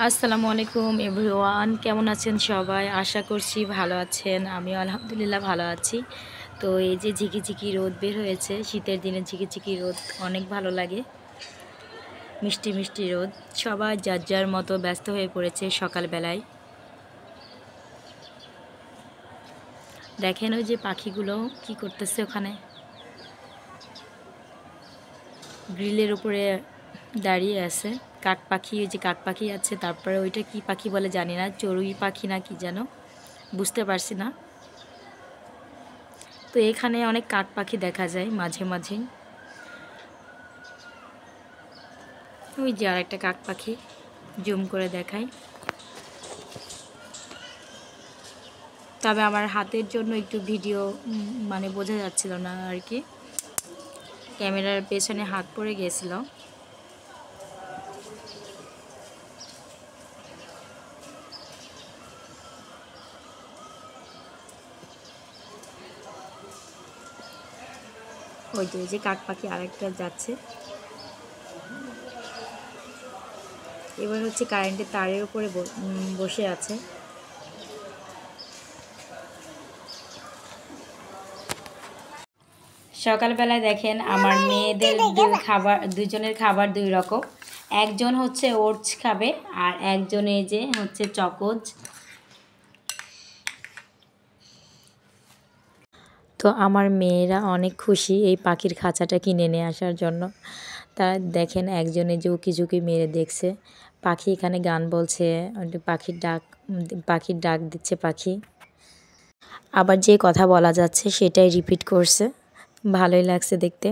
আসসালামু আলাইকুম এভরিওয়ান, কেমন আছেন সবাই? আশা করছি ভালো আছেন। আমিও আলহামদুলিল্লাহ ভালো আছি। তো এই যে ঝিকিঝিকি রোদ বের হয়েছে, শীতের দিনে ঝিকিঝিকি রোদ অনেক ভালো লাগে। মিষ্টি মিষ্টি রোদ। সবাই যার যার মতো ব্যস্ত হয়ে পড়েছে সকালবেলায়। দেখেন ওই যে পাখিগুলো কি করতেছে ওখানে, গ্রিলের উপরে দাঁড়িয়ে আছে। কাক পাখি, ওই যে কাক পাখি আছে, তারপরে ওইটা কি পাখি বলে জানি না, চড়ুই পাখি না কি যেন, বুঝতে পারছি না। তো এখানে অনেক কাক পাখি দেখা যায় মাঝে মাঝে। ওই যে আর একটা কাক পাখি, জুম করে দেখাই। তবে আমার হাতের জন্য একটু ভিডিও মানে বোঝা যাচ্ছিল না আর কি, ক্যামেরার পেছনে হাত পড়ে গিয়েছিল। ওই যে কাক পাখি আরেকটা যাচ্ছে। এবার হচ্ছে কারেন্টের তারের উপরে বসে আছে। সকালবেলায় দেখেন আমার মেয়েদের দুজনের খাবার দুই রকম। একজন হচ্ছে ওটস খাবে, আর একজন এই যে হচ্ছে চকোজ। তো আমার মেয়েরা অনেক খুশি এই পাখির খাঁচাটা কিনে নিয়ে আসার জন্য। তা দেখেন একজনে যে উকি ঝুঁকি মেরে দেখছে, পাখি এখানে গান বলছে, পাখির ডাক দিচ্ছে পাখি। আবার যে কথা বলা যাচ্ছে সেটাই রিপিট করছে, ভালোই লাগছে দেখতে।